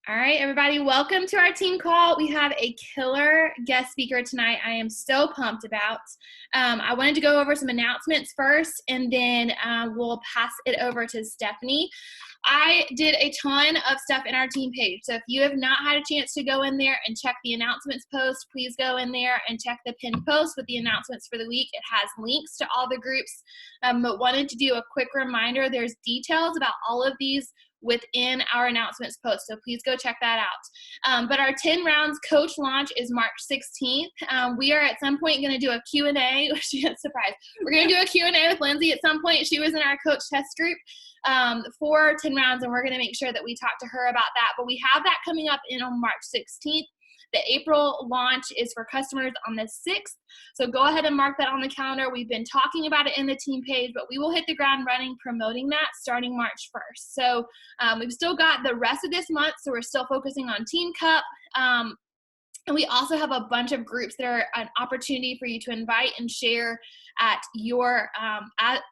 All right, everybody, welcome to our team call. We have a killer guest speaker tonight. I am so pumped about. I wanted to go over some announcements first, and then we'll pass it over to Stephanie. I did a ton of stuff in our team page, so if you have not had a chance to go in there and check the announcements post, please go in there and check the pinned post with the announcements for the week. It has links to all the groups, but wanted to do a quick reminder. There's details about all of these within our announcements post, so please go check that out. But our 10 rounds coach launch is March 16th. We are at some point going to do a Q&A. She got surprised. We're going to do a Q&A with Lindsay at some point. She was in our coach test group for 10 rounds, and we're going to make sure that we talk to her about that. But we have that coming up on March 16th. The April launch is for customers on the 6th. So go ahead and mark that on the calendar. We've been talking about it in the team page, but we will hit the ground running promoting that starting March 1st. So we've still got the rest of this month, so we're still focusing on Team Cup. And we also have a bunch of groups that are an opportunity for you to invite and share at your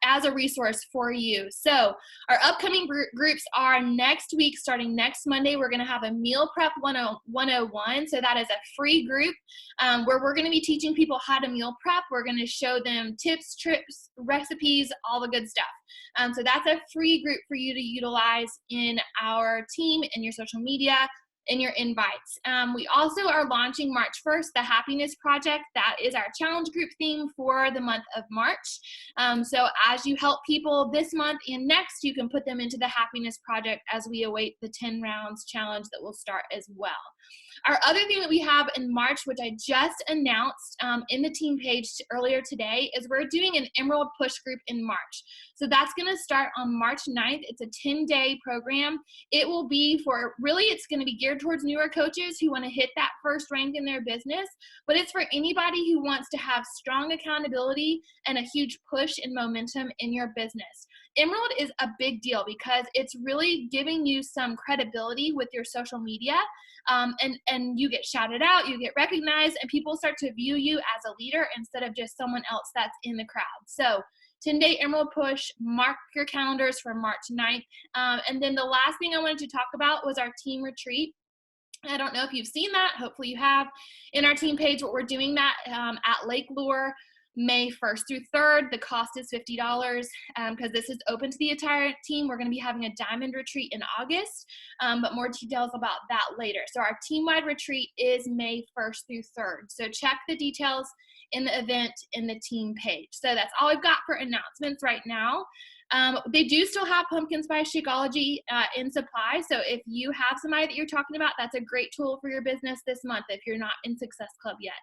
as a resource for you. So our upcoming groups are next week, starting next Monday. We're going to have a meal prep 101. So that is a free group where we're going to be teaching people how to meal prep. We're going to show them tips, tricks, recipes, all the good stuff. So that's a free group for you to utilize in our team and your social media, in your invites. We also are launching March 1st, the Happiness Project. That is our challenge group theme for the month of March. So as you help people this month and next, you can put them into the Happiness Project as we await the 10 rounds challenge that will start as well. Our other thing that we have in March, which I just announced in the team page earlier today, is we're doing an Emerald Push group in March. So that's going to start on March 9th. It's a 10-day program. It will be for, really, it's going to be geared towards newer coaches who want to hit that first rank in their business, but it's for anybody who wants to have strong accountability and a huge push and momentum in your business. Emerald is a big deal because it's really giving you some credibility with your social media, and you get shouted out, you get recognized, and people start to view you as a leader instead of just someone else that's in the crowd. So 10-day Emerald Push, mark your calendars for March 9th. And then the last thing I wanted to talk about was our team retreat. I don't know if you've seen that. Hopefully you have. In our team page, what we're doing that at Lake Lure, May 1st through 3rd. The cost is $50 because this is open to the entire team. We're going to be having a diamond retreat in August, but more details about that later. So our team-wide retreat is May 1st through 3rd. So check the details in the event in the team page. So that's all I've got for announcements right now. They do still have pumpkin spice Shakeology in supply. So if you have somebody that you're talking about, that's a great tool for your business this month if you're not in Success Club yet.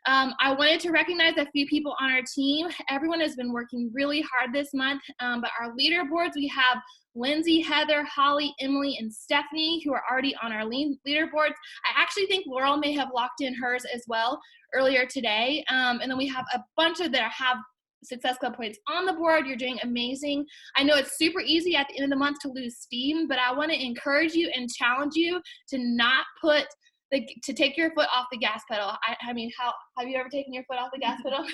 I wanted to recognize a few people on our team. Everyone has been working really hard this month, but our leaderboards, we have Lindsay, Heather, Holly, Emily, and Stephanie, who are already on our leaderboards. I actually think Laurel may have locked in hers as well earlier today. And then we have a bunch of that have Success Club points on the board. You're doing amazing. I know it's super easy at the end of the month to lose steam, but I want to encourage you and challenge you to not to take your foot off the gas pedal. I mean, how have you ever taken your foot off the gas pedal?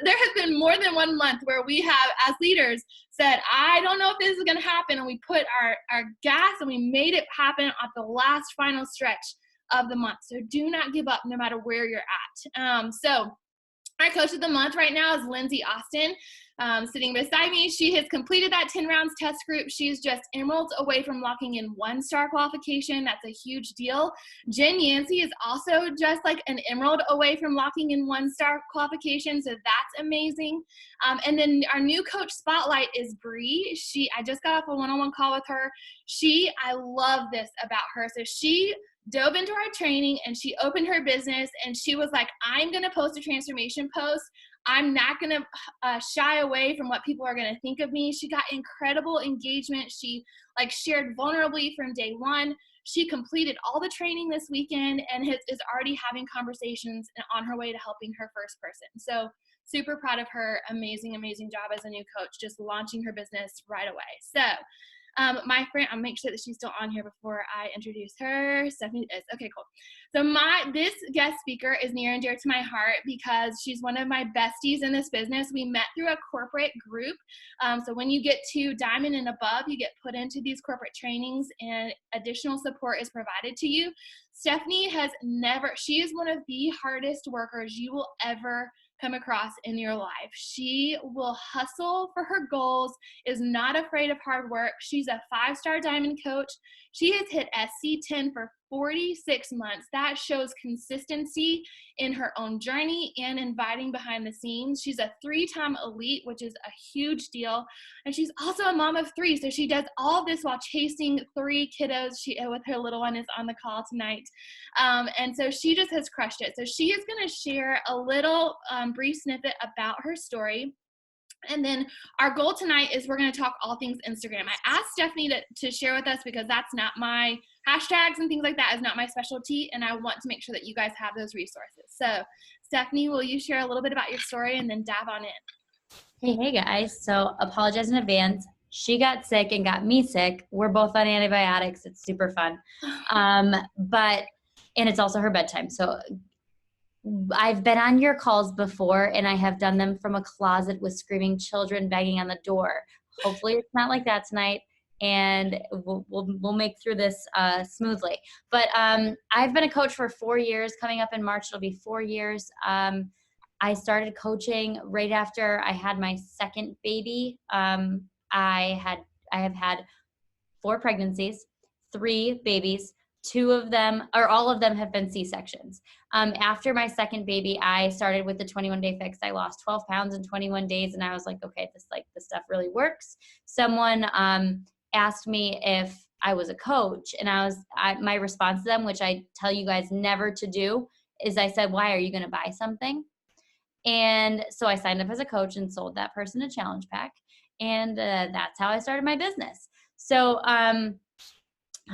There has been more than one month where we have, as leaders, said, I don't know if this is going to happen, and we put our gas and we made it happen at the last final stretch of the month. So do not give up no matter where you're at. So our coach of the month right now is Lindsay Austin, sitting beside me. She has completed that 10 rounds test group. She's just emeralds away from locking in 1-star qualification. That's a huge deal. Jen Yancey is also just like an emerald away from locking in 1-star qualification. So that's amazing. And then our new coach spotlight is Bree. I just got off a one-on-one call with her. I love this about her. So she dove into our training and she opened her business and she was like, I'm going to post a transformation post. I'm not going to shy away from what people are going to think of me. She got incredible engagement. She shared vulnerably from day one. She completed all the training this weekend and is already having conversations and on her way to helping her first person. So super proud of her. Amazing, amazing job as a new coach, just launching her business right away. So My friend, I'll make sure that she's still on here before I introduce her. Stephanie is. Okay, cool. So this guest speaker is near and dear to my heart because she's one of my besties in this business. We met through a corporate group. So when you get to Diamond and above, you get put into these corporate trainings and additional support is provided to you. Stephanie she is one of the hardest workers you will ever come across in your life. She will hustle for her goals, is not afraid of hard work. She's a 5-star Diamond coach. She has hit SC10 for 46 months. That shows consistency in her own journey and inviting behind the scenes. She's a 3-time elite, which is a huge deal. And she's also a mom of 3. So she does all this while chasing 3 kiddos. With her little one is on the call tonight. And so she just has crushed it. So she is going to share a little brief snippet about her story. And then our goal tonight is we're going to talk all things Instagram. I asked Stephanie to share with us because that's not my hashtags and things like that is not my specialty. And I want to make sure that you guys have those resources. So Stephanie, will you share a little bit about your story and then dive on in? Hey guys. So apologize in advance. She got sick and got me sick. We're both on antibiotics. It's super fun. And it's also her bedtime. So I've been on your calls before and I have done them from a closet with screaming children banging on the door. Hopefully it's not like that tonight and we'll make through this smoothly. But I've been a coach for 4 years. Coming up in March, it'll be 4 years. I started coaching right after I had my second baby. I have had 4 pregnancies, 3 babies. 2 of them, or all of them, have been C-sections. After my second baby, I started with the 21-day fix. I lost 12 pounds in 21 days, and I was like, okay, this stuff really works. Someone asked me if I was a coach, and my response to them, which I tell you guys never to do, is I said, why, are you going to buy something? And so I signed up as a coach and sold that person a challenge pack, and that's how I started my business. So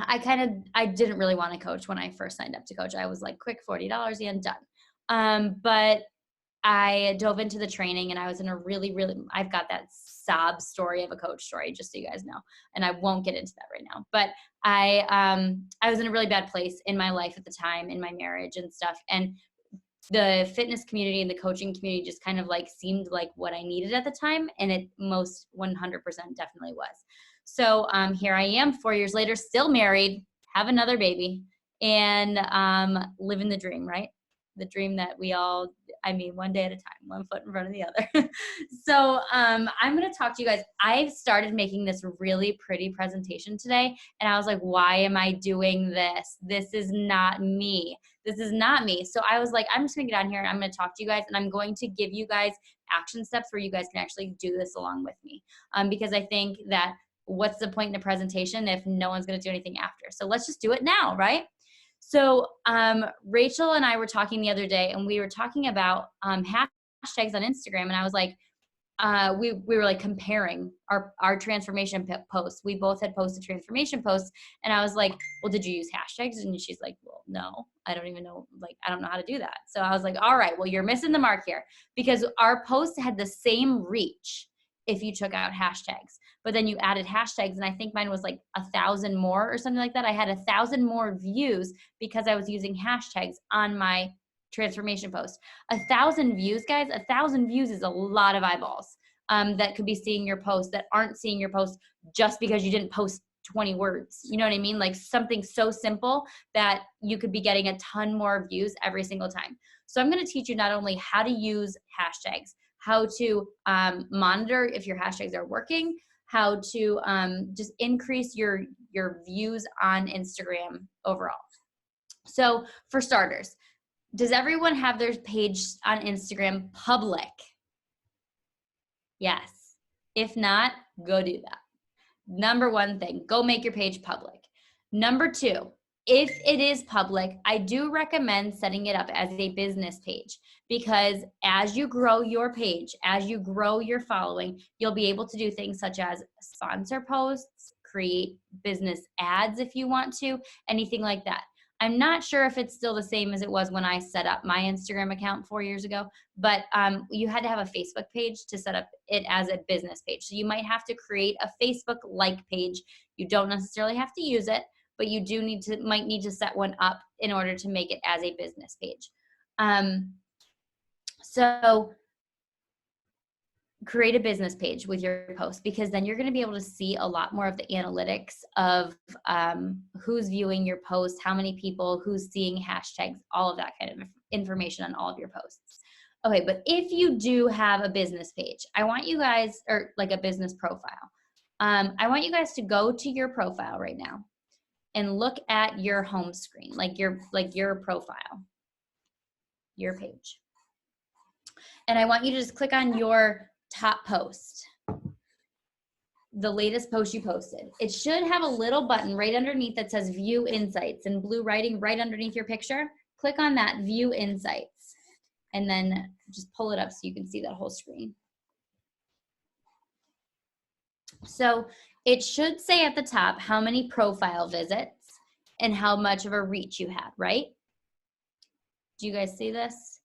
I didn't really want to coach when I first signed up to coach. I was like, quick, $40 and done. But I dove into the training and I was in a really, I've got that sob story of a coach story, just so you guys know. And I won't get into that right now. But I was in a really bad place in my life at the time, in my marriage and stuff. And the fitness community and the coaching community just kind of like seemed like what I needed at the time. And it most 100% definitely was. So here I am 4 years later, still married, have another baby, and living the dream, right? The dream that we all, one day at a time, one foot in front of the other. So I'm going to talk to you guys. I've started making this really pretty presentation today, and I was like, why am I doing this? This is not me. This is not me. So I was like, I'm just going to get on here and I'm going to talk to you guys, and I'm going to give you guys action steps where you guys can actually do this along with me. Because I think that what's the point in a presentation if no one's going to do anything after? So let's just do it now, right? So Rachel and I were talking the other day, and we were talking about hashtags on Instagram, and I was like, we were like comparing our transformation posts. We both had posted transformation posts, and I was like, well, did you use hashtags? And she's like, well, no, I don't even know. Like, I don't know how to do that. So I was like, all right, well, you're missing the mark here, because our post had the same reach if you took out hashtags, but then you added hashtags. And I think mine was like 1,000 more or something like that. I had 1,000 more views because I was using hashtags on my transformation post. 1,000 views, guys, 1,000 views is a lot of eyeballs that could be seeing your post, that aren't seeing your post just because you didn't post 20 words. You know what I mean? Like something so simple that you could be getting a ton more views every single time. So I'm going to teach you not only how to use hashtags, how to monitor if your hashtags are working, how to just increase your views on Instagram overall. So for starters, does everyone have their page on Instagram public? Yes. If not, go do that. Number one thing, go make your page public. Number 2, if it is public, I do recommend setting it up as a business page, because as you grow your page, as you grow your following, you'll be able to do things such as sponsor posts, create business ads if you want to, anything like that. I'm not sure if it's still the same as it was when I set up my Instagram account 4 years ago, but you had to have a Facebook page to set up it as a business page. So you might have to create a Facebook-like page You don't necessarily have to use it, but you do might need to set one up in order to make it as a business page. So create a business page with your post, because then you're going to be able to see a lot more of the analytics of who's viewing your post, how many people, who's seeing hashtags, all of that kind of information on all of your posts. Okay, but if you do have a business page, I want you guys, or like a business profile, I want you guys to go to your profile right now and look at your home screen, like your profile, your page. And I want you to just click on your top post, the latest post you posted. It should have a little button right underneath that says View Insights in blue writing right underneath your picture. Click on that, View Insights, and then just pull it up so you can see that whole screen. So it should say at the top how many profile visits and how much of a reach you had, right? Do you guys see this?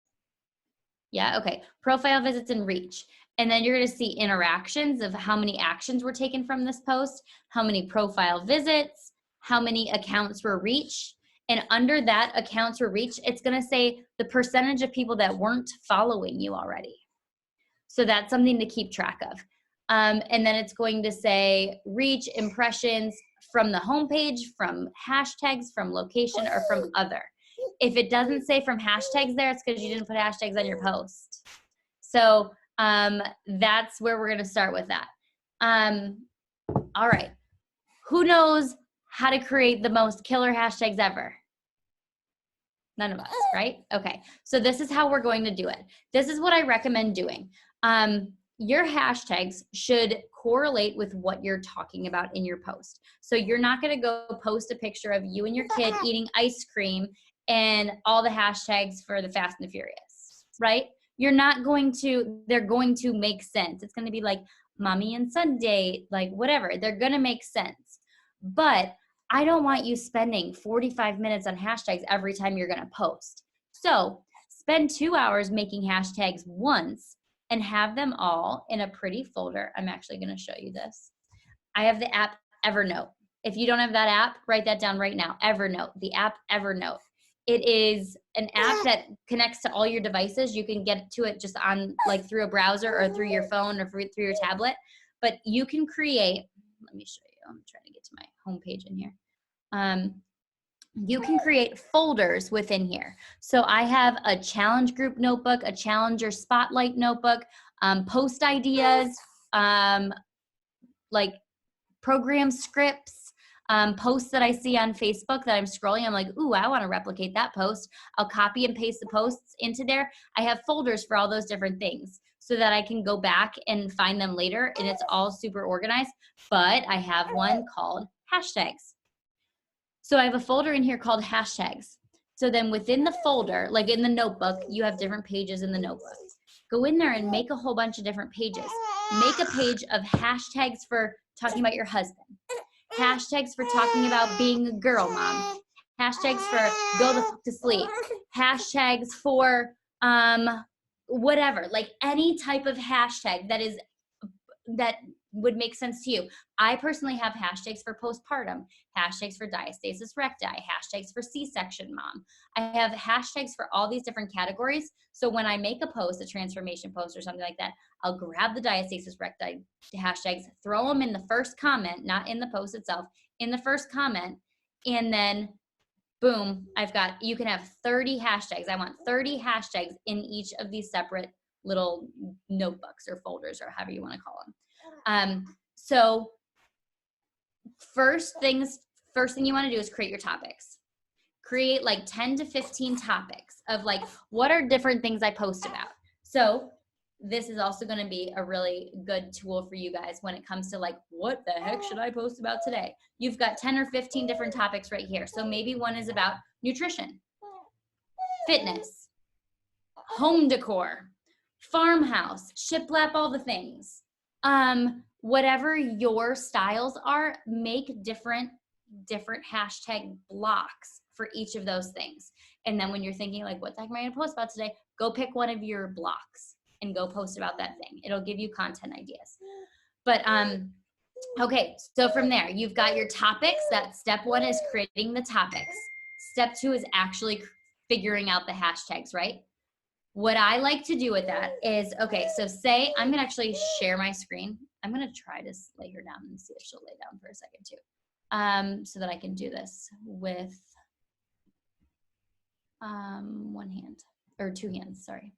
Yeah, okay. Profile visits and reach. And then you're going to see interactions of how many actions were taken from this post, how many profile visits, how many accounts were reached. And under that accounts were reached, it's going to say the percentage of people that weren't following you already. So that's something to keep track of. And then it's going to say reach, impressions from the homepage, from hashtags, from location, or from other. If it doesn't say from hashtags there, it's because you didn't put hashtags on your post. So that's where we're going to start with that. All right. Who knows how to create the most killer hashtags ever? None of us, right? Okay. So this is how we're going to do it. This is what I recommend doing. Your hashtags should correlate with what you're talking about in your post. So you're not going to go post a picture of you and your kid eating ice cream and all the hashtags for the Fast and the Furious, right? You're not going to, they're going to make sense. It's going to be like mommy and son date, like whatever. They're going to make sense. But I don't want you spending 45 minutes on hashtags every time you're going to post. So spend 2 hours making hashtags once and have them all in a pretty folder. I'm actually going to show you this. I have the app Evernote. If you don't have that app, write that down right now. Evernote, the app Evernote. It is an app that connects to all your devices. You can get to it just on like through a browser or through your phone or through your tablet. But you can create, let me show you. I'm trying to get to my homepage in here. You can create folders within here. So I have a challenge group notebook, a challenger spotlight notebook, post ideas, like program scripts, posts that I see on Facebook that I'm scrolling. I'm like, ooh, I want to replicate that post. I'll copy and paste the posts into there. I have folders for all those different things so that I can go back and find them later, and it's all super organized. But I have one called hashtags. So I have a folder in here called hashtags. So then within the folder, like in the notebook, you have different pages in the notebook. Go in there and make a whole bunch of different pages. Make a page of hashtags for talking about your husband. Hashtags for talking about being a girl mom. Hashtags for go the fuck to sleep. Hashtags for whatever, like any type of hashtag that would make sense to you. I personally have hashtags for postpartum, hashtags for diastasis recti, hashtags for C-section mom. I have hashtags for all these different categories. So when I make a post, a transformation post or something like that, I'll grab the diastasis recti hashtags, throw them in the first comment, not in the post itself, in the first comment, and then boom, you can have 30 hashtags. I want 30 hashtags in each of these separate little notebooks or folders or however you want to call them. So first thing you want to do is create your topics. Create like 10 to 15 topics of like, what are different things I post about? So this is also going to be a really good tool for you guys when it comes to like, what the heck should I post about today? You've got 10 or 15 different topics right here. So maybe one is about nutrition, fitness, home decor, farmhouse, shiplap, all the things. Whatever your styles are, make different hashtag blocks for each of those things. And then when you're thinking like, what the heck am I going to post about today? Go pick one of your blocks and go post about that thing. It'll give you content ideas. But Okay, so from there, you've got your topics. That step one is creating the topics. Step two is actually figuring out the hashtags, right? What I like to do with that is, okay, so say I'm gonna actually share my screen. I'm gonna try to lay her down and see if she'll lay down for a second too, so that I can do this with one hand, or two hands, sorry.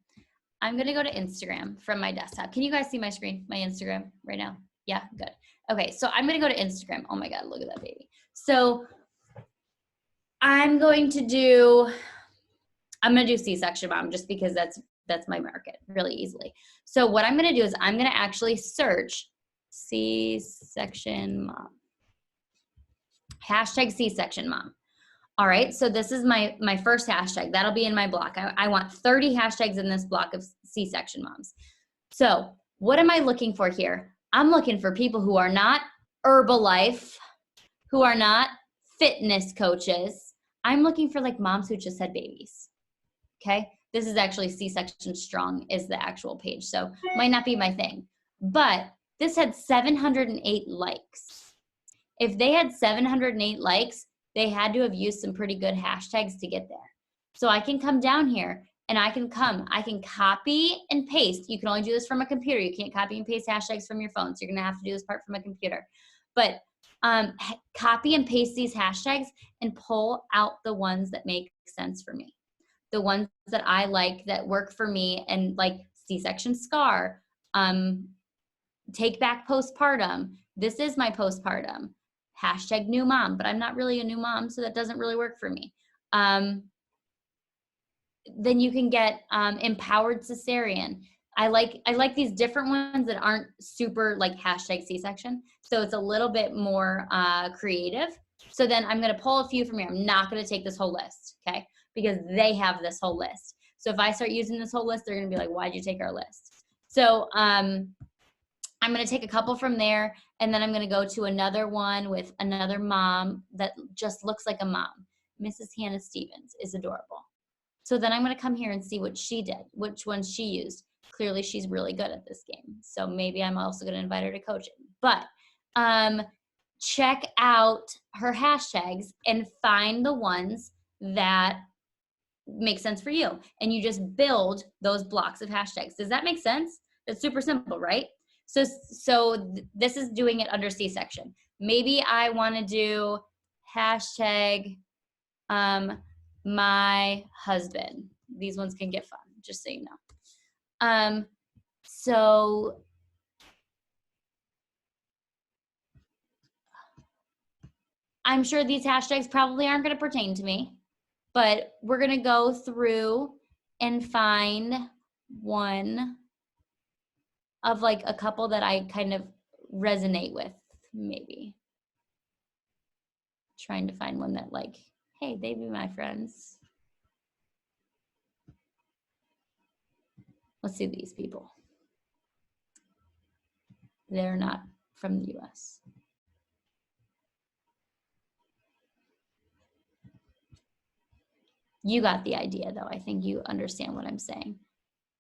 I'm gonna go to Instagram from my desktop. Can you guys see my screen, my Instagram right now? Yeah, good. Okay, so I'm gonna go to Instagram. Oh my God, look at that baby. So I'm gonna do C-section mom just because that's my market really easily. So what I'm gonna do is I'm gonna actually search C-section mom. Hashtag C-section mom. All right, so this is my first hashtag. That'll be in my block. I want 30 hashtags in this block of C-section moms. So what am I looking for here? I'm looking for people who are not Herbalife, who are not fitness coaches. I'm looking for like moms who just had babies, okay? This is actually C-section strong is the actual page, so might not be my thing. But this had 708 likes. If they had 708 likes, they had to have used some pretty good hashtags to get there. So I can come down here and I can copy and paste. You can only do this from a computer. You can't copy and paste hashtags from your phone. So you're gonna have to do this part from a computer. But copy and paste these hashtags and pull out the ones that make sense for me. The ones that I like that work for me, and like C-section scar, take back postpartum. This is my postpartum. Hashtag new mom, but I'm not really a new mom, so that doesn't really work for me. Then you can get empowered cesarean. I like these different ones that aren't super like hashtag C-section, so it's a little bit more creative. So then I'm gonna pull a few from here. I'm not gonna take this whole list, okay? Because they have this whole list. So if I start using this whole list, they're gonna be like, why'd you take our list? So I'm gonna take a couple from there, and then I'm gonna go to another one with another mom that just looks like a mom. Mrs. Hannah Stevens is adorable. So then I'm gonna come here and see what she did, which one she used. Clearly she's really good at this game. So maybe I'm also gonna invite her to coach it. But check out her hashtags and find the ones that make sense for you. And you just build those blocks of hashtags. Does that make sense? That's super simple, right? So this is doing it under C-section. Maybe I want to do hashtag my husband. These ones can get fun, just so you know. So I'm sure these hashtags probably aren't going to pertain to me, but we're going to go through and find one of like a couple that I kind of resonate with, maybe. Trying to find one that like, hey, they be my friends. Let's see these people. They're not from the US. You got the idea though. I think you understand what I'm saying.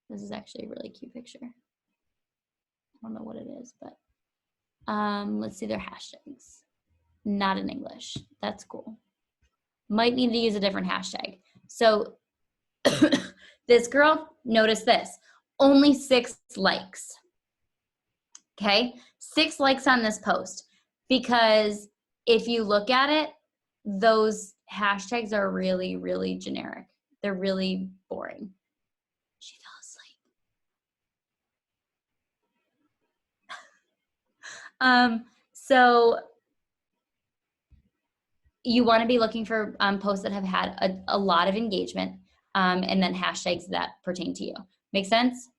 This is actually a really cute picture. I don't know what it is, but let's see their hashtags. Not in English. That's cool. Might need to use a different hashtag. So this girl, notice this, only 6 likes. Okay, 6 likes on this post, because if you look at it, those hashtags are really, really generic. They're really boring. She fell asleep. So you want to be looking for posts that have had a lot of engagement, and then hashtags that pertain to you. Make sense?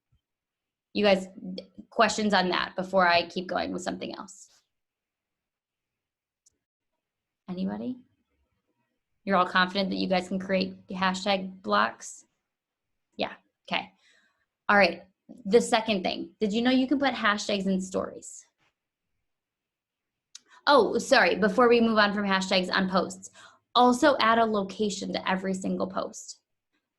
You guys, questions on that before I keep going with something else? Anybody? You're all confident that you guys can create hashtag blocks? Yeah, okay. All right, the second thing, did you know you can put hashtags in stories? Oh, sorry, before we move on from hashtags on posts, also add a location to every single post,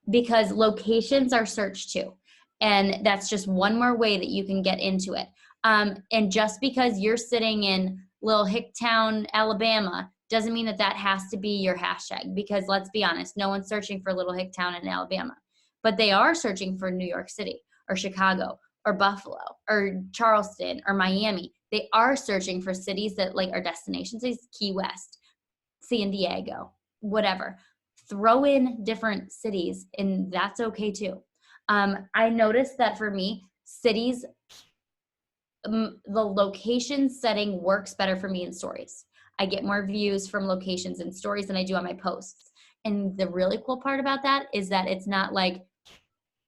because locations are searched too. And that's just one more way that you can get into it. And just because you're sitting in Little Hicktown, Alabama, doesn't mean that that has to be your hashtag, because let's be honest, no one's searching for Little Hicktown in Alabama, but they are searching for New York City or Chicago or Buffalo or Charleston or Miami. They are searching for cities that like are destination cities, Key West, San Diego, whatever. Throw in different cities, and that's okay too. I noticed that for me, cities, the location setting works better for me in stories. I get more views from locations and stories than I do on my posts. And the really cool part about that is that it's not like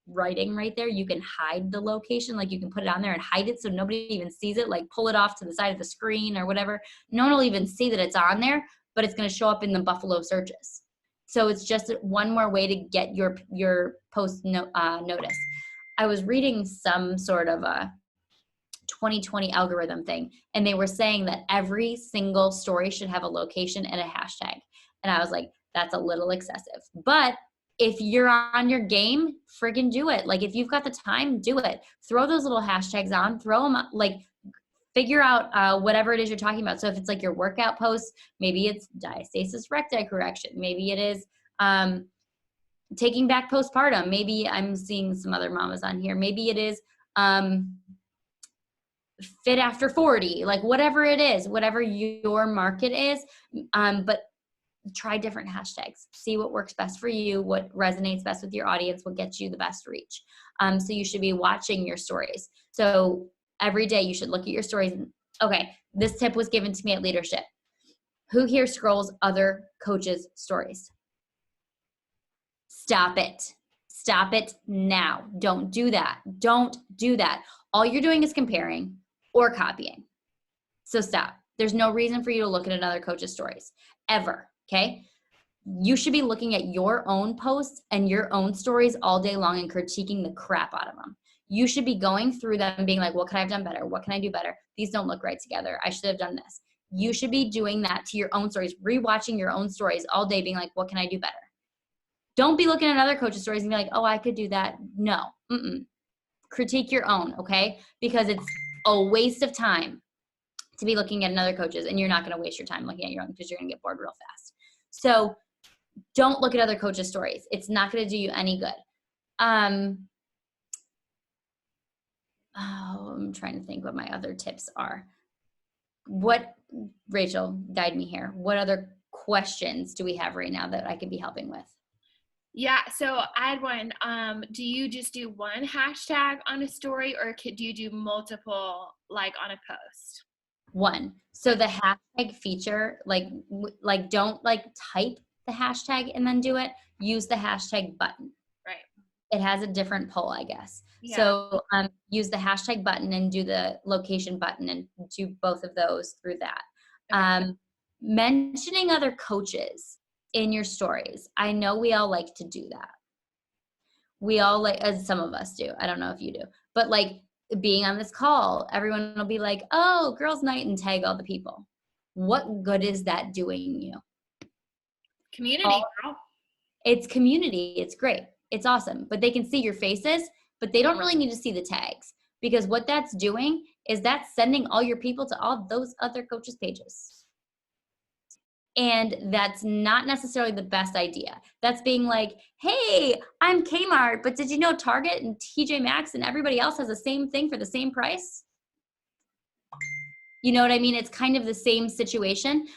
writing right there. You can hide the location, like you can put it on there and hide it so nobody even sees it, like pull it off to the side of the screen or whatever. No one will even see that it's on there, but it's going to show up in the Buffalo searches. So it's just one more way to get your post notice. I was reading some sort of a 2020 algorithm thing, and they were saying that every single story should have a location and a hashtag. And I was like, that's a little excessive. But if you're on your game, friggin' do it. Like if you've got the time, do it. Throw those little hashtags on, throw them up, like figure out whatever it is you're talking about. So if it's like your workout posts, maybe it's diastasis recti correction. Maybe it is taking back postpartum. Maybe I'm seeing some other mamas on here. Maybe it is fit after 40, like whatever it is, whatever your market is. But try different hashtags, see what works best for you, what resonates best with your audience, what gets you the best reach. So you should be watching your stories. So every day you should look at your stories. And, okay, this tip was given to me at leadership. Who here scrolls other coaches' stories? Stop it. Stop it now. Don't do that. Don't do that. All you're doing is comparing or copying. So stop. There's no reason for you to look at another coach's stories ever. Okay. You should be looking at your own posts and your own stories all day long and critiquing the crap out of them. You should be going through them and being like, what can I have done better? What can I do better? These don't look right together. I should have done this. You should be doing that to your own stories, rewatching your own stories all day, being like, what can I do better? Don't be looking at other coaches' stories and be like, oh, I could do that. No. Critique your own, okay? Because it's a waste of time to be looking at another coach's, and you're not going to waste your time looking at your own because you're going to get bored real fast. So don't look at other coaches' stories. It's not going to do you any good. I'm trying to think what my other tips are. Rachel, guide me here. What other questions do we have right now that I could be helping with? Yeah, so I had one. Do you just do one hashtag on a story, or do you do multiple, like on a post? One. So the hashtag feature, like don't like type the hashtag and then do it. Use the hashtag button. Right. It has a different pull, I guess. Yeah. So use the hashtag button and do the location button and do both of those through that. Okay. Mentioning other coaches in your stories. I know we all like to do that. We all like, as some of us do. I don't know if you do, but like being on this call, everyone will be like, oh, girls' night, and tag all the people. What good is that doing you? Community, girl. It's community. It's great. It's awesome. But they can see your faces, but they don't really need to see the tags, because what that's doing is that's sending all your people to all those other coaches' pages. And that's not necessarily the best idea. That's being like, hey, I'm Kmart, but did you know Target and TJ Maxx and everybody else has the same thing for the same price? You know what I mean? It's kind of the same situation.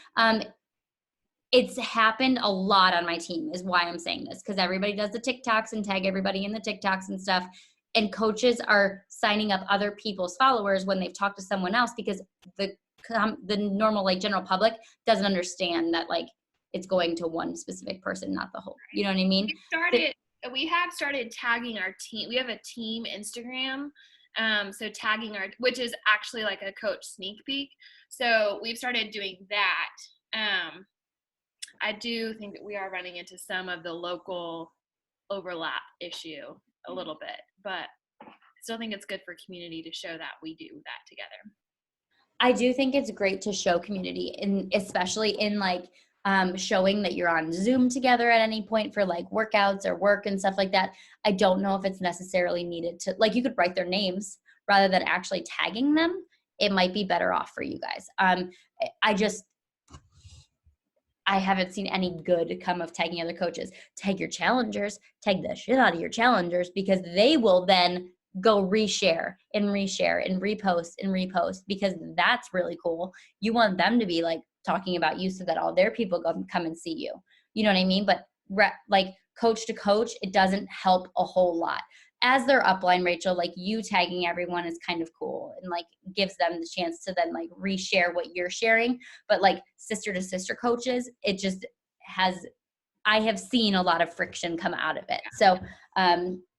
It's happened a lot on my team is why I'm saying this, because everybody does the TikToks and tag everybody in the TikToks and stuff. And coaches are signing up other people's followers when they've talked to someone else, because the normal like general public doesn't understand that like it's going to one specific person, not the whole, you know what I mean? We have started tagging our team. We have a team Instagram. So tagging which is actually like a coach sneak peek. So we've started doing that. I do think that we are running into some of the local overlap issue a little bit, but I still think it's good for community to show that we do that together. I do think it's great to show community, and especially in like showing that you're on Zoom together at any point for like workouts or work and stuff like that. I don't know if it's necessarily needed to, like, you could write their names, rather than actually tagging them, it might be better off for you guys. I haven't seen any good come of tagging other coaches. Tag your challengers, tag the shit out of your challengers, because they will then go reshare and reshare and repost because that's really cool. You want them to be like talking about you so that all their people come and see you. You know what I mean? But like coach to coach, it doesn't help a whole lot. As their upline, Rachel, like you tagging everyone is kind of cool and like gives them the chance to then like reshare what you're sharing. But like sister to sister coaches, it just I have seen a lot of friction come out of it. So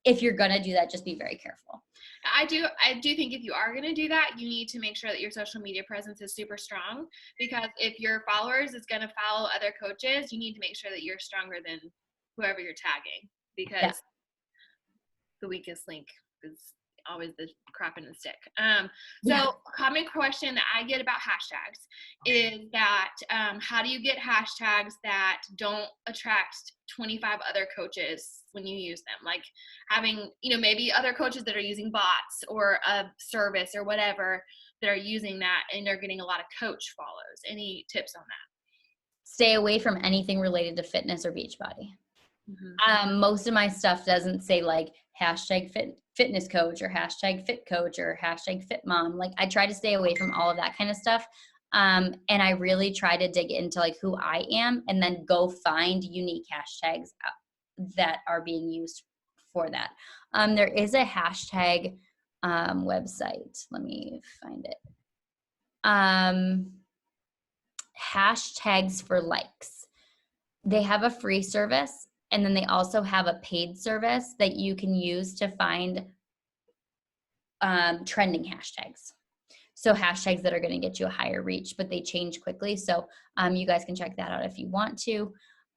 if you're going to do that, just be very careful. I do think if you are going to do that, you need to make sure that your social media presence is super strong, because if your followers is going to follow other coaches, you need to make sure that you're stronger than whoever you're tagging, because the weakest link is always the crap in the stick. So a common question that I get about hashtags is that how do you get hashtags that don't attract 25 other coaches when you use them? Like having, maybe other coaches that are using bots or a service or whatever that are using that and they're getting a lot of coach follows. Any tips on that? Stay away from anything related to fitness or Beachbody. Most of my stuff doesn't say like hashtag fitness coach or hashtag fit coach or hashtag fit mom. Like I try to stay away from all of that kind of stuff. And I really try to dig into like who I am and then go find unique hashtags that are being used for that. There is a hashtag website. Let me find it. Hashtags for likes. They have a free service. And then they also have a paid service that you can use to find trending hashtags. So hashtags that are going to get you a higher reach, but they change quickly. So you guys can check that out if you want to.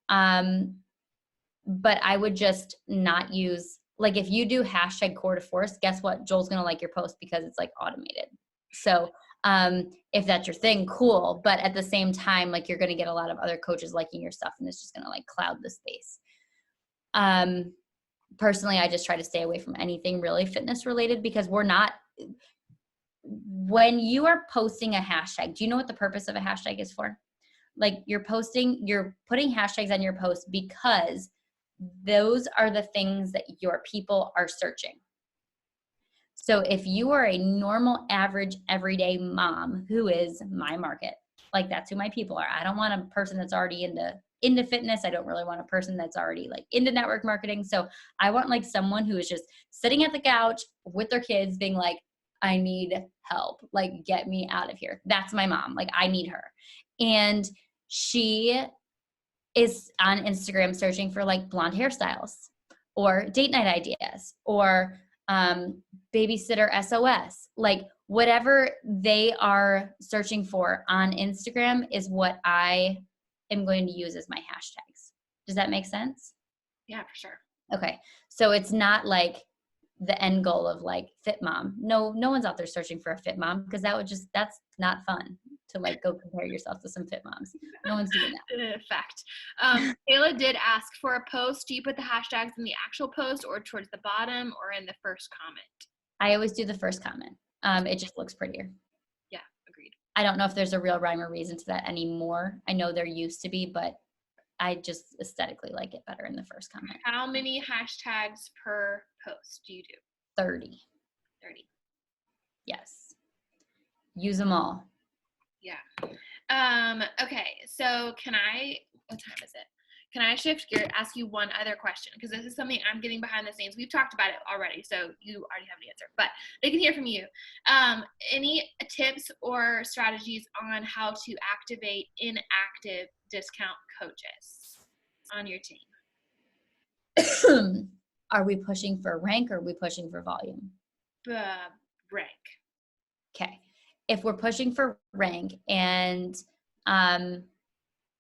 But I would just not use, like if you do hashtag core to force, guess what? Joel's going to like your post because it's like automated. So if that's your thing, cool. But at the same time, like you're going to get a lot of other coaches liking your stuff and it's just going to like cloud the space. Personally, I just try to stay away from anything really fitness related because when you are posting a hashtag, do you know what the purpose of a hashtag is for? Like you're putting hashtags on your post because those are the things that your people are searching. So if you are a normal, average, everyday mom who is my market, like that's who my people are. I don't want a person that's already into fitness. I don't really want a person that's already like into network marketing. So I want like someone who is just sitting at the couch with their kids being like, I need help, like get me out of here. That's my mom. Like I need her. And she is on Instagram searching for like blonde hairstyles or date night ideas or babysitter SOS, like whatever they are searching for on Instagram is what I am going to use as my hashtags. Does that make sense? Yeah, for sure. Okay. So it's not like the end goal of like fit mom. No one's out there searching for a fit mom because that's not fun to like go compare yourself to some fit moms. No one's doing that. Fact. Kayla did ask for a post. Do you put the hashtags in the actual post or towards the bottom or in the first comment? I always do the first comment. It just looks prettier. Yeah, agreed. I don't know if there's a real rhyme or reason to that anymore. I know there used to be, but I just aesthetically like it better in the first comment. How many hashtags per post do you do? 30. 30. Yes. Use them all. Yeah. Okay. So what time is it? Can I shift gear, ask you one other question? Because this is something I'm getting behind the scenes. We've talked about it already, so you already have an answer, but they can hear from you. Any tips or strategies on how to activate inactive discount coaches on your team? Are we pushing for rank or are we pushing for volume? Rank. Okay. If we're pushing for rank and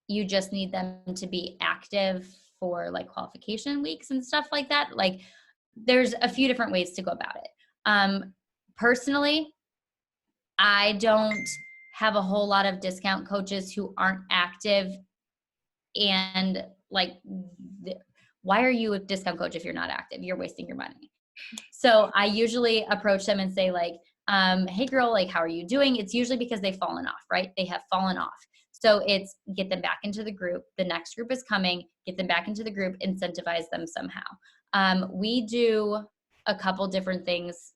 you just need them to be active for like qualification weeks and stuff like that, like there's a few different ways to go about it. Personally, I don't have a whole lot of discount coaches who aren't active, and like why are you a discount coach if you're not active? You're wasting your money. So I usually approach them and say like, hey girl, like, how are you doing? It's usually because they've fallen off, right? They have fallen off. So it's get them back into the group. The next group is coming, get them back into the group, incentivize them somehow. We do a couple different things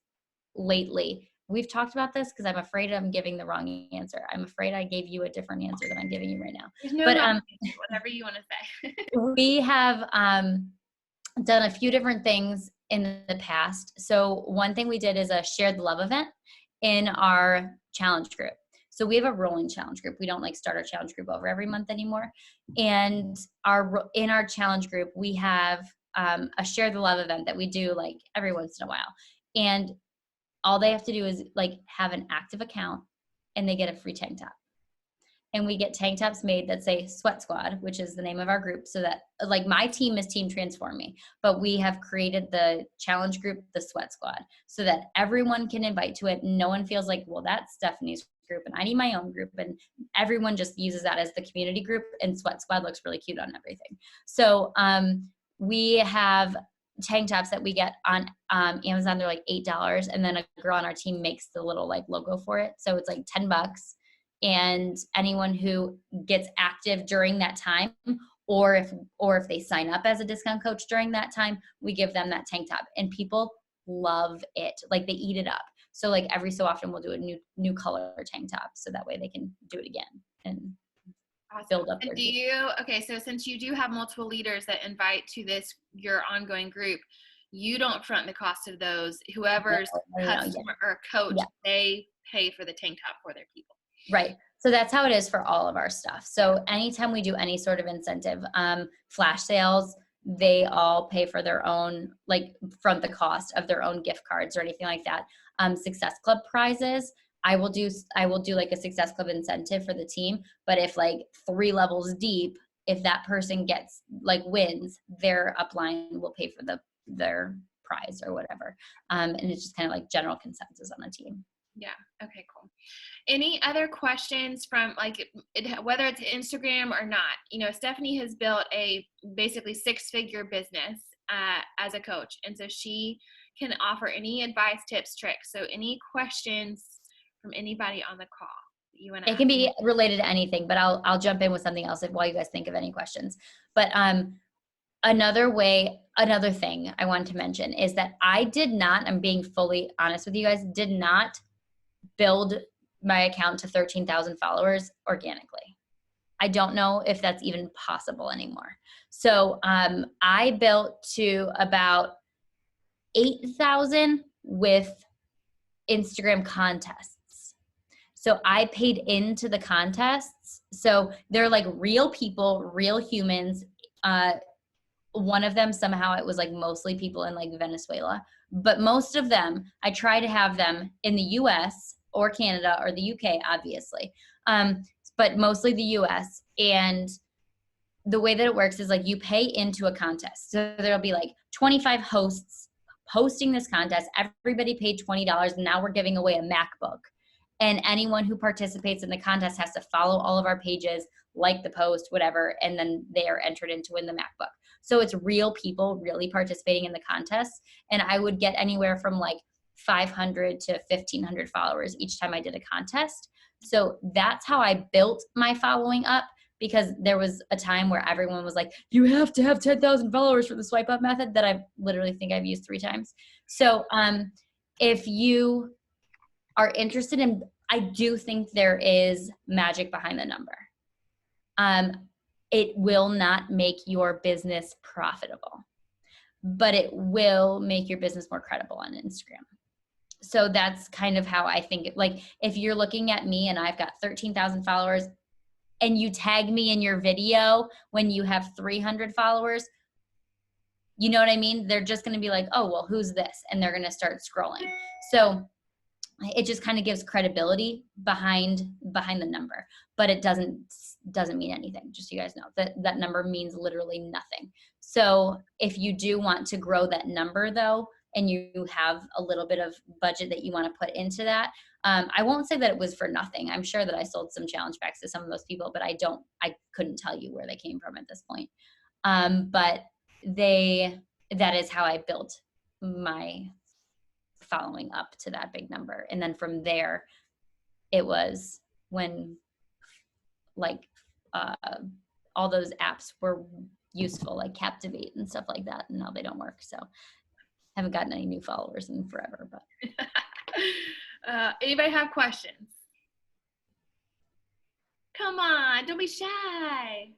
lately. We've talked about this because I'm afraid I'm giving the wrong answer. I'm afraid I gave you a different answer than I'm giving you right now. There's no But whatever you want to say. we have done a few different things in the past. So one thing we did is a shared love event in our challenge group. So we have a rolling challenge group. We don't like start our challenge group over every month anymore. And in our challenge group, we have a share the love event that we do like every once in a while. And all they have to do is like have an active account and they get a free tank top. And we get tank tops made that say Sweat Squad, which is the name of our group. So that like my team is Team Transform Me, but we have created the challenge group, the Sweat Squad, so that everyone can invite to it. No one feels like, well, that's Stephanie's group and I need my own group. And everyone just uses that as the community group, and Sweat Squad looks really cute on everything. So we have tank tops that we get on Amazon. They're like $8. And then a girl on our team makes the little like logo for it. So it's like $10. And anyone who gets active during that time, or if they sign up as a discount coach during that time, we give them that tank top, and people love it. Like they eat it up. So like every so often we'll do a new color tank top, so that way they can do it again and build up. And okay, so since you do have multiple leaders that invite to your ongoing group, you don't front the cost of those. Whoever's customer or coach, they pay for the tank top for their people. Right. So that's how it is for all of our stuff. So anytime we do any sort of incentive, flash sales, they all pay for their own, like front the cost of their own gift cards or anything like that. Success Club prizes, I will do like a Success Club incentive for the team. But if like 3 levels deep, if that person gets like wins, their upline will pay for their prize or whatever. And it's just kind of like general consensus on the team. Yeah. Okay, cool. Any other questions from whether it's Instagram or not? You know, Stephanie has built a basically 6-figure business as a coach. And so she can offer any advice, tips, tricks. So any questions from anybody on the call that you want to ask? It can be related to anything, but I'll jump in with something else while you guys think of any questions. But another thing I wanted to mention is that I'm being fully honest with you guys, did not build my account to 13,000 followers organically. I don't know if that's even possible anymore. So I built to about 8,000 with Instagram contests. So I paid into the contests. So they're like real people, real humans. One of them, somehow it was like mostly people in like Venezuela, but most of them, I try to have them in the US or Canada or the UK, obviously. But mostly the US. And the way that it works is like you pay into a contest. So there'll be like 25 hosts hosting this contest. Everybody paid $20, and now we're giving away a MacBook. And anyone who participates in the contest has to follow all of our pages, like the post, whatever, and then they are entered in to win the MacBook. So it's real people really participating in the contest. And I would get anywhere from like 500 to 1,500 followers each time I did a contest. So that's how I built my following up, because there was a time where everyone was like, you have to have 10,000 followers for the swipe up method that I literally think I've used 3 times. So if you are interested in, I do think there is magic behind the number. It will not make your business profitable, but it will make your business more credible on Instagram. So that's kind of how I think. Like if you're looking at me and I've got 13,000 followers and you tag me in your video when you have 300 followers, you know what I mean? They're just going to be like, oh, well, who's this? And they're going to start scrolling. So it just kind of gives credibility behind the number, but it doesn't mean anything. Just so you guys know that number means literally nothing. So if you do want to grow that number though, and you have a little bit of budget that you want to put into that, I won't say that it was for nothing. I'm sure that I sold some challenge packs to some of those people, but I couldn't tell you where they came from at this point. But that is how I built my following up. So my following up to that big number. And then from there, it was when like all those apps were useful, like Captivate and stuff like that. And now they don't work. So haven't gotten any new followers in forever, but. Anybody have questions? Come on, don't be shy.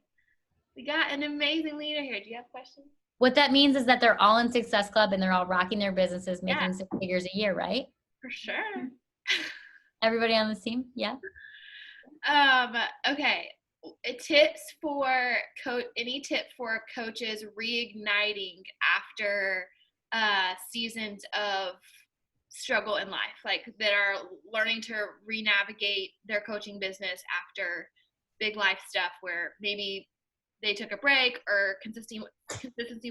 We got an amazing leader here. Do you have questions? What that means is that they're all in Success Club and they're all rocking their businesses, making 6 figures a year, right? For sure. Everybody on this team? Yeah. Okay. Any tip for coaches reigniting after seasons of struggle in life, like that are learning to re-navigate their coaching business after big life stuff where maybe they took a break or consistency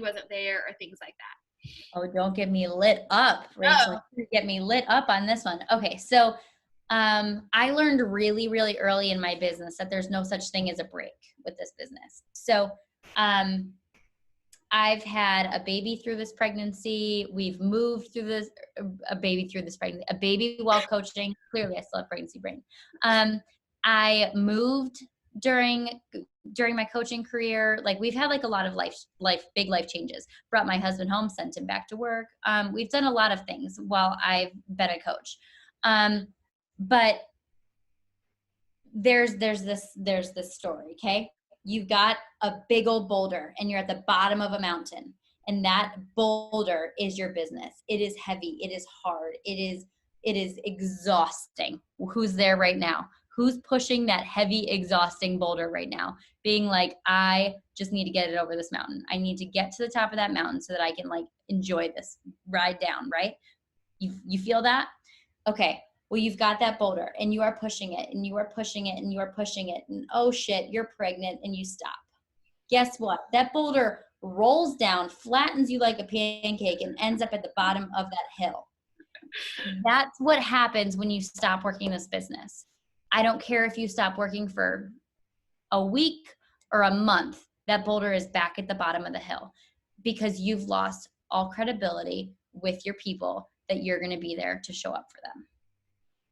wasn't there or things like that? Oh, don't get me lit up, Rachel. Oh. Get me lit up on this one. Okay, so I learned really, really early in my business that there's no such thing as a break with this business. So I've had a baby through this pregnancy. We've moved through a baby through this pregnancy, a baby while coaching. Clearly, I still have pregnancy brain. I moved during my coaching career. Like we've had like a lot of big life changes. Brought my husband home, sent him back to work. We've done a lot of things while I've been a coach. But there's this story, okay? You've got a big old boulder and you're at the bottom of a mountain, and that boulder is your business. It is heavy. It is hard. It is exhausting. Who's there right now? Who's pushing that heavy, exhausting boulder right now? Being like, I just need to get it over this mountain. I need to get to the top of that mountain so that I can like enjoy this ride down, right? You feel that? Okay. Well, you've got that boulder and you are pushing it and you are pushing it and you are pushing it. And oh shit, you're pregnant and you stop. Guess what? That boulder rolls down, flattens you like a pancake and ends up at the bottom of that hill. That's what happens when you stop working this business. I don't care if you stop working for a week or a month, that boulder is back at the bottom of the hill because you've lost all credibility with your people that you're going to be there to show up for them.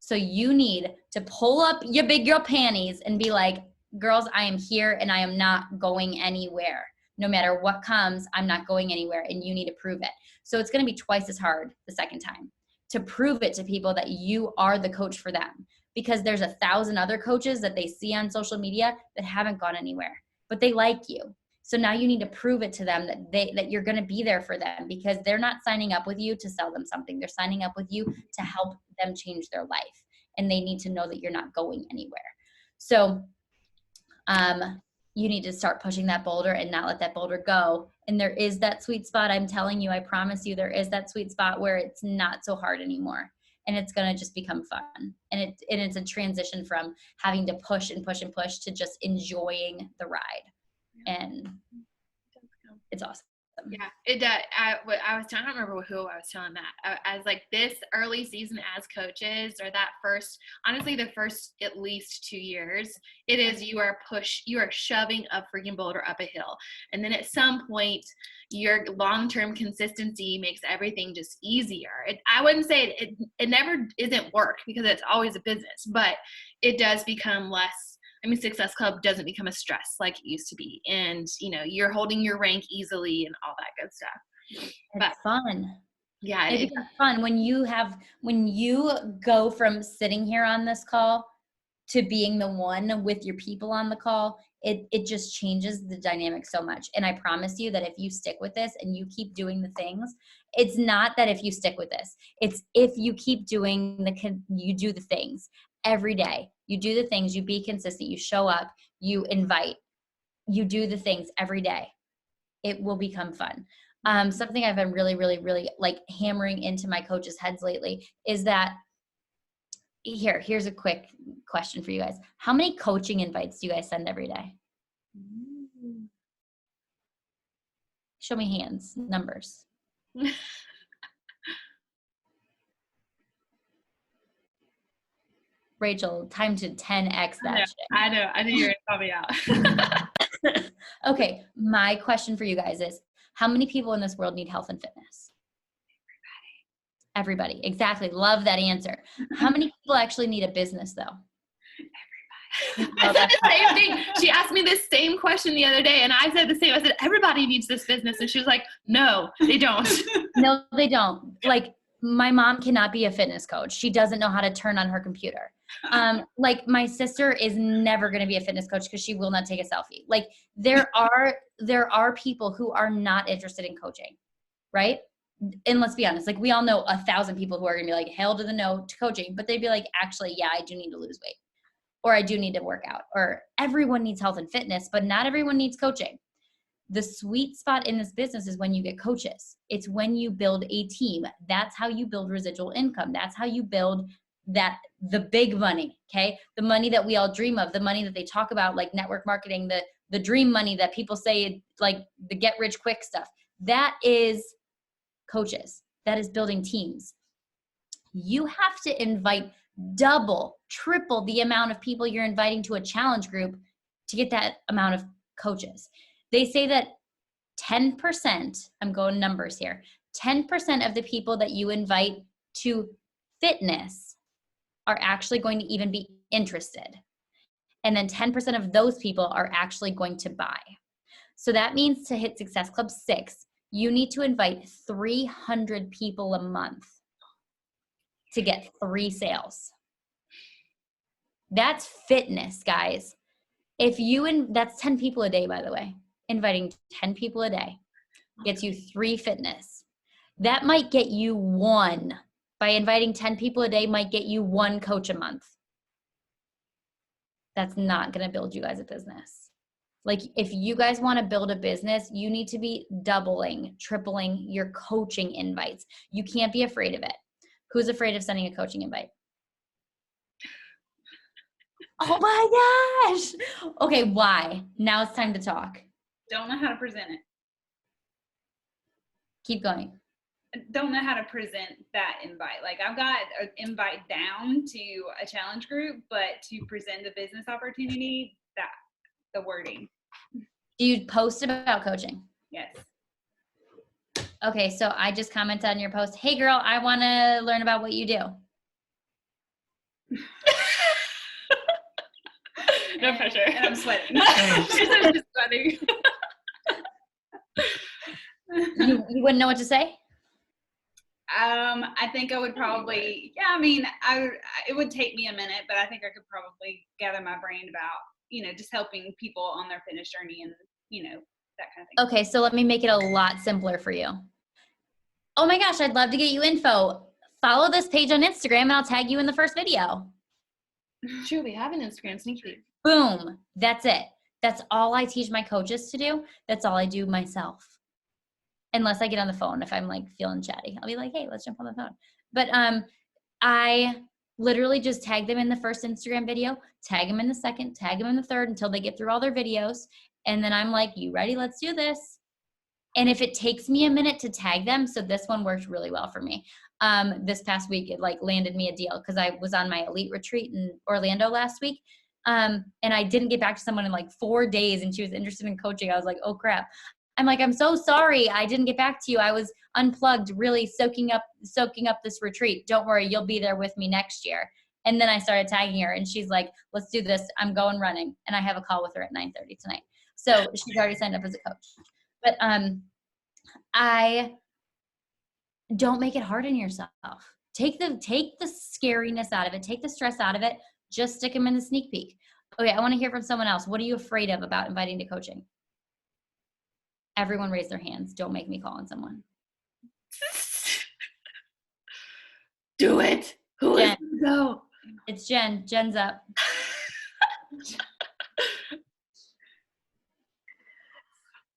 So you need to pull up your big girl panties and be like, girls, I am here and I am not going anywhere. No matter what comes, I'm not going anywhere, and you need to prove it. So it's going to be twice as hard the second time to prove it to people that you are the coach for them, because there's 1,000 other coaches that they see on social media that haven't gone anywhere, but they like you. So now you need to prove it to them that you're going to be there for them, because they're not signing up with you to sell them something. They're signing up with you to help them change their life, and they need to know that you're not going anywhere. So you need to start pushing that boulder and not let that boulder go. And there is that sweet spot. I'm telling you, I promise you, there is that sweet spot where it's not so hard anymore. And it's going to just become fun. And it's a transition from having to push and push and push to just enjoying the ride. And it's awesome. Yeah, it does. I don't remember who I was telling that. As like this early season as coaches, or that first, honestly, the first at least 2 years, it is you are shoving a freaking boulder up a hill. And then at some point, your long-term consistency makes everything just easier. I wouldn't say it never isn't work, because it's always a business, but it does become less. I mean, Success Club doesn't become a stress like it used to be. And, you're holding your rank easily and all that good stuff. It's fun. Yeah. It's fun when you go from sitting here on this call to being the one with your people on the call. It just changes the dynamic so much. And I promise you that if you stick with this and you keep doing the things, it's not that if you stick with this, it's if you keep doing you do the things every day. You do the things, you be consistent, you show up, you invite, you do the things every day. It will become fun. Something I've been really, really, really like hammering into my coaches' heads lately is that here's a quick question for you guys. How many coaching invites do you guys send every day? Show me hands, numbers. Rachel, time to 10x that shit. I know. I knew you were going to call me out. Okay, my question for you guys is, how many people in this world need health and fitness? Everybody. Exactly. Love that answer. How many people actually need a business though? I said the same thing. She asked me this same question the other day, and I said the same. I said, everybody needs this business. And she was like, no, they don't. No, they don't. Like, my mom cannot be a fitness coach. She doesn't know how to turn on her computer. Like, my sister is never going to be a fitness coach because she will not take a selfie. Like, there are people who are not interested in coaching, right? And let's be honest, like, we all know 1,000 people who are going to be like, hell to the no to coaching, but they'd be like, actually, yeah, I do need to lose weight, or I do need to work out, or everyone needs health and fitness, but not everyone needs coaching. The sweet spot in this business is when you get coaches. It's when you build a team. That's how you build residual income. That's how you build the big money, okay? The money that we all dream of, the money that they talk about, like network marketing, the dream money that people say, like the get rich quick stuff. That is coaches. That is building teams. You have to invite double, triple the amount of people you're inviting to a challenge group to get that amount of coaches. They say that 10%, I'm going numbers here, 10% of the people that you invite to fitness are actually going to even be interested. And then 10% of those people are actually going to buy. So that means to hit Success Club 6, you need to invite 300 people a month to get 3 sales. That's fitness, guys. That's 10 people a day, by the way. Inviting 10 people a day gets you 3 fitness. That might get you 1. By inviting 10 people a day might get you 1 coach a month. That's not going to build you guys a business. Like, if you guys want to build a business, you need to be doubling, tripling your coaching invites. You can't be afraid of it. Who's afraid of sending a coaching invite? Oh my gosh. Okay, why? Now it's time to talk. Don't know how to present it. Keep going. Don't know how to present that invite. Like, I've got an invite down to a challenge group, but to present the business opportunity, the wording. Do you post about coaching? Yes. Okay, so I just commented on your post, hey girl, I want to learn about what you do. No pressure. And I'm sweating. She's just sweating. You wouldn't know what to say? I think I would probably, it would take me a minute, but I think I could probably gather my brain about, just helping people on their fitness journey and, that kind of thing. Okay, so let me make it a lot simpler for you. Oh my gosh, I'd love to get you info. Follow this page on Instagram and I'll tag you in the first video. Sure, we have an Instagram sneak peek. Boom. That's it. That's all I teach my coaches to do. That's all I do myself. Unless I get on the phone, if I'm like feeling chatty, I'll be like, hey, let's jump on the phone. But I literally just tag them in the first Instagram video, tag them in the second, tag them in the third until they get through all their videos. And then I'm like, you ready? Let's do this. And if it takes me a minute to tag them, so this one worked really well for me. This past week, it like landed me a deal because I was on my elite retreat in Orlando last week. And I didn't get back to someone in like 4 days and she was interested in coaching. I was like, oh crap. I'm like, I'm so sorry. I didn't get back to you. I was unplugged, really soaking up this retreat. Don't worry. You'll be there with me next year. And then I started tagging her and she's like, let's do this. I'm going running. And I have a call with her at 9:30 tonight. So she's already signed up as a coach. But I don't make it hard on yourself. Take the scariness out of it. Take the stress out of it. Just stick them in the sneak peek. Okay, I want to hear from someone else. What are you afraid of about inviting to coaching? Everyone raise their hands. Don't make me call on someone. Do it. Who is Jen. go? It's Jen. Jen's up.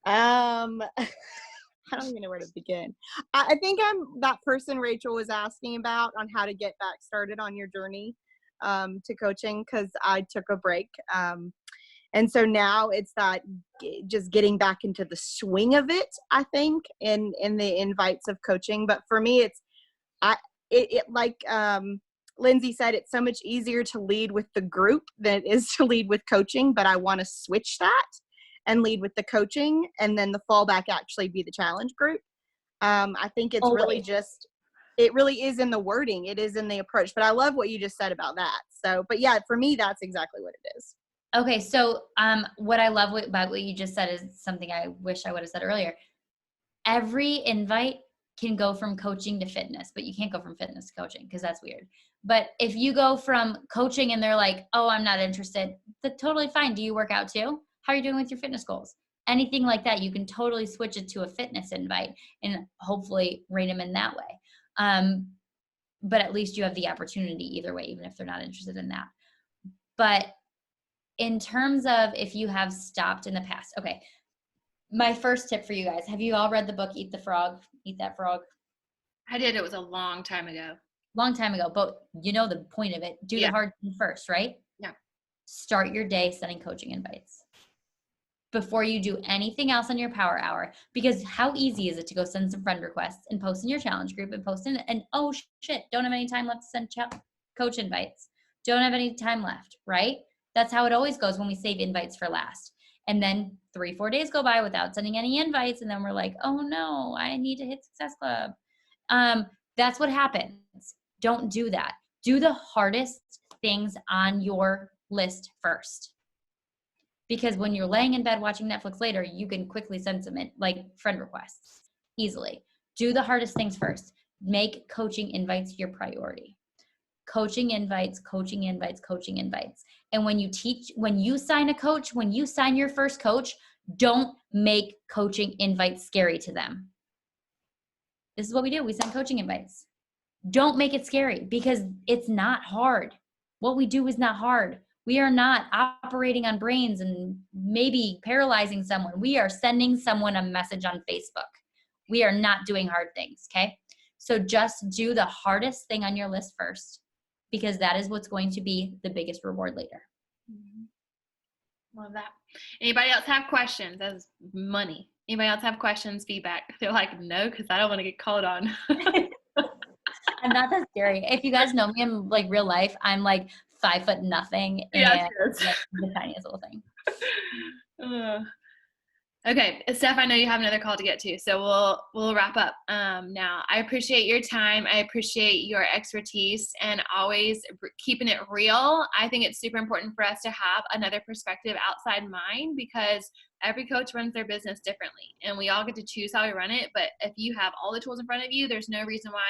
I don't even know where to begin. I think I'm that person Rachel was asking about on how to get back started on your journey to coaching, because I took a break. And so now it's that just getting back into the swing of it, I think, in the invites of coaching. But for me, it like Lindsay said, it's so much easier to lead with the group than it is to lead with coaching. But I want to switch that and lead with the coaching, and then the fallback actually be the challenge group. I think it's really just it really is in the wording. It is in the approach. But I love what you just said about that. So, but yeah, for me, that's exactly what it is. Okay. So what I love about what you just said is something I wish I would have said earlier. Every invite can go from coaching to fitness, but you can't go from fitness to coaching because that's weird. But if you go from coaching and they're like, oh, I'm not interested, that's totally fine. Do you work out too? How are you doing with your fitness goals? Anything like that, you can totally switch it to a fitness invite and hopefully rein them in that way. But at least you have the opportunity either way, even if they're not interested in that. But in terms of if you have stopped in the past, okay, my first tip for you guys, have you all read the book, Eat the Frog, Eat That Frog? I did. It was a long time ago. Long time ago, but you know the point of it. Do the hard thing first, right? Yeah. Start your day sending coaching invites before you do anything else on your power hour, because how easy is it to go send some friend requests and post in your challenge group and post in and oh shit, don't have any time left to send coach invites. Don't have any time left, right? That's how it always goes when we save invites for last. And then 3-4 days go by without sending any invites. And then we're like, oh no, I need to hit Success Club. That's what happens. Don't do that. Do the hardest things on your list first. Because when you're laying in bed watching Netflix later, you can quickly send some friend requests easily. Do the hardest things first. Make coaching invites your priority. Coaching invites, coaching invites, coaching invites. And when you sign a coach, when you sign your first coach, don't make coaching invites scary to them. This is what we do. We send coaching invites. Don't make it scary because it's not hard. What we do is not hard. We are not operating on brains and maybe paralyzing someone. We are sending someone a message on Facebook. We are not doing hard things, okay? So just do the hardest thing on your list first, because that is what's going to be the biggest reward later. Love that. Anybody else have questions? That's money. Anybody else have questions, feedback? They're like, no, because I don't want to get called on. I'm not that scary. If you guys know me in like real life, I'm like 5 foot nothing and like, the tiniest little thing. Okay, Steph, I know you have another call to get to, so we'll wrap up now. I appreciate your time. I appreciate your expertise and always keeping it real. I think it's super important for us to have another perspective outside mine, because every coach runs their business differently, and we all get to choose how we run it. But if you have all the tools in front of you, there's no reason why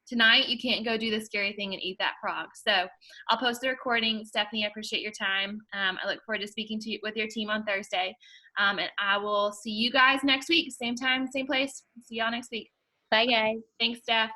tonight you can't go do the scary thing and eat that frog. So I'll post the recording. Stephanie, I appreciate your time. I look forward to speaking to you with your team on Thursday. And I will see you guys next week. Same time, same place. See y'all next week. Bye, guys. Thanks, Steph.